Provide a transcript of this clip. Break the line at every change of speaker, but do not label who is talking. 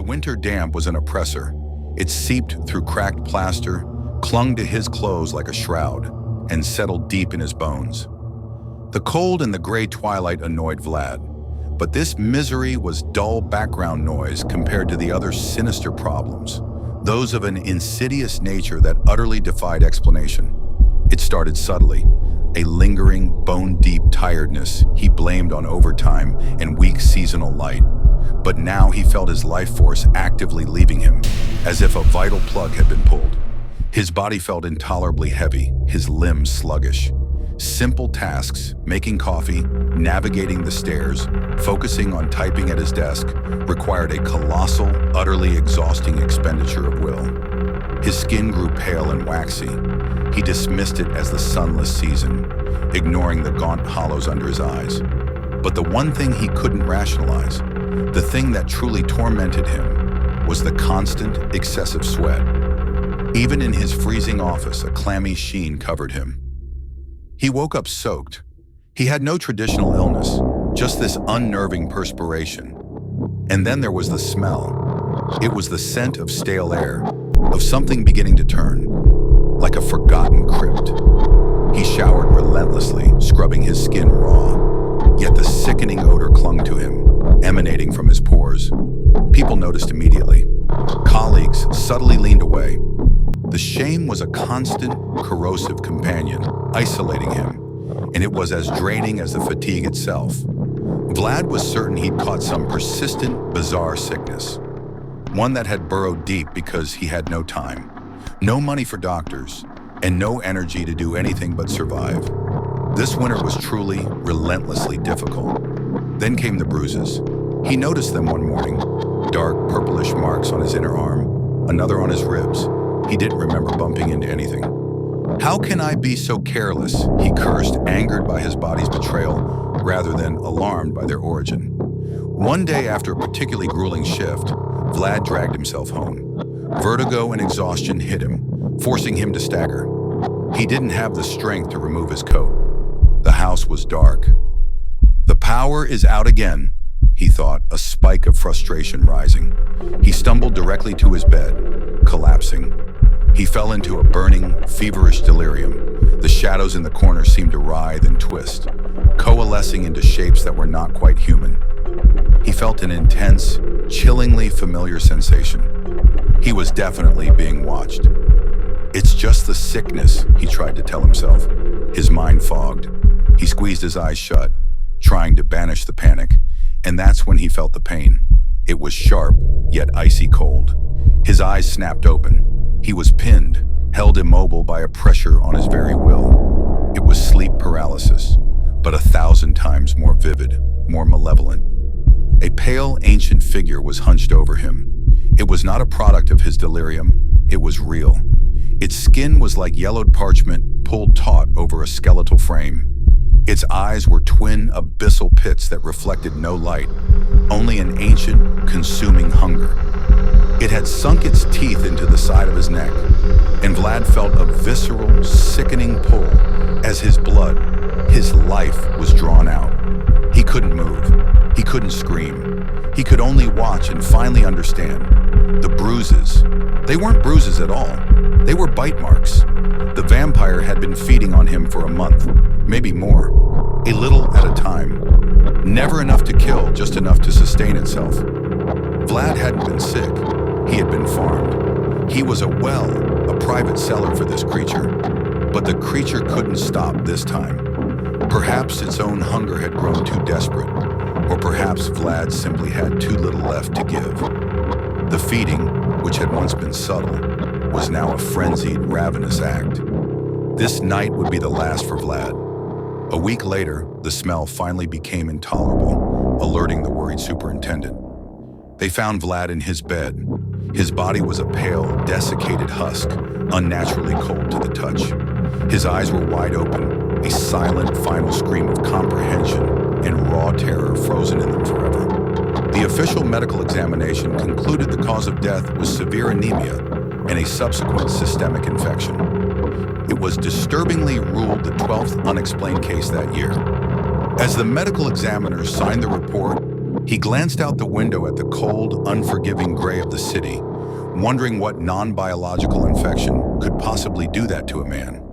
The winter damp was an oppressor. It seeped through cracked plaster, clung to his clothes like a shroud, and settled deep in his bones. The cold and the gray twilight annoyed Vlad, but this misery was dull background noise compared to the other sinister problems, those of an insidious nature that utterly defied explanation. It started subtly, a lingering, bone-deep tiredness he blamed on overtime and weak seasonal light. But now he felt his life force actively leaving him, as if a vital plug had been pulled. His body felt intolerably heavy, his limbs sluggish. Simple tasks, making coffee, navigating the stairs, focusing on typing at his desk, required a colossal, utterly exhausting expenditure of will. His skin grew pale and waxy. He dismissed it as the sunless season, ignoring the gaunt hollows under his eyes. But the one thing he couldn't rationalize, the thing that truly tormented him, was the constant, excessive sweat. Even in his freezing office, a clammy sheen covered him. He woke up soaked. He had no traditional illness, just this unnerving perspiration. And then there was the smell. It was the scent of stale air, of something beginning to turn, like a forgotten crypt. He showered relentlessly, scrubbing his skin raw, yet the sickening odor clung to him, emanating from his pores. People noticed immediately. Colleagues subtly leaned away. The shame was a constant, corrosive companion, isolating him, and it was as draining as the fatigue itself. Vlad was certain he'd caught some persistent, bizarre sickness, one that had burrowed deep because he had no time, no money for doctors, and no energy to do anything but survive. This winter was truly, relentlessly difficult. Then came the bruises. He noticed them one morning, dark, purplish marks on his inner arm, another on his ribs. He didn't remember bumping into anything. "How can I be so careless?" he cursed, angered by his body's betrayal rather than alarmed by their origin. One day after a particularly grueling shift, Vlad dragged himself home. Vertigo and exhaustion hit him, forcing him to stagger. He didn't have the strength to remove his coat. The house was dark. "The power is out again," he thought, a spike of frustration rising. He stumbled directly to his bed, collapsing. He fell into a burning, feverish delirium. The shadows in the corner seemed to writhe and twist, coalescing into shapes that were not quite human. He felt an intense, chillingly familiar sensation. He was definitely being watched. "It's just the sickness," he tried to tell himself. His mind fogged. He squeezed his eyes shut, trying to banish the panic, and that's when he felt the pain. It was sharp, yet icy cold. His eyes snapped open. He was pinned, held immobile by a pressure on his very will. It was sleep paralysis, but 1,000 times more vivid, more malevolent. A pale, ancient figure was hunched over him. It was not a product of his delirium. It was real. Its skin was like yellowed parchment pulled taut over a skeletal frame. Its eyes were twin abyssal pits that reflected no light, only an ancient, consuming hunger. It had sunk its teeth into the side of his neck, and Vlad felt a visceral, sickening pull as his blood, his life, was drawn out. He couldn't move. He couldn't scream. He could only watch and finally understand. The bruises. They weren't bruises at all. They were bite marks. The vampire had been feeding on him for a month, maybe more, a little at a time. Never enough to kill, just enough to sustain itself. Vlad hadn't been sick. He had been farmed. He was a well, a private cellar for this creature. But the creature couldn't stop this time. Perhaps its own hunger had grown too desperate, or perhaps Vlad simply had too little left to give. The feeding, which had once been subtle, was now a frenzied, ravenous act. This night would be the last for Vlad. A week later, the smell finally became intolerable, alerting the worried superintendent. They found Vlad in his bed. His body was a pale, desiccated husk, unnaturally cold to the touch. His eyes were wide open, a silent, final scream of comprehension and raw terror frozen in them forever. The official medical examination concluded the cause of death was severe anemia and a subsequent systemic infection. It was disturbingly ruled the 12th unexplained case that year. As the medical examiners signed the report, He glanced out the window at the cold, unforgiving gray of the city, wondering what non-biological infection could possibly do that to a man.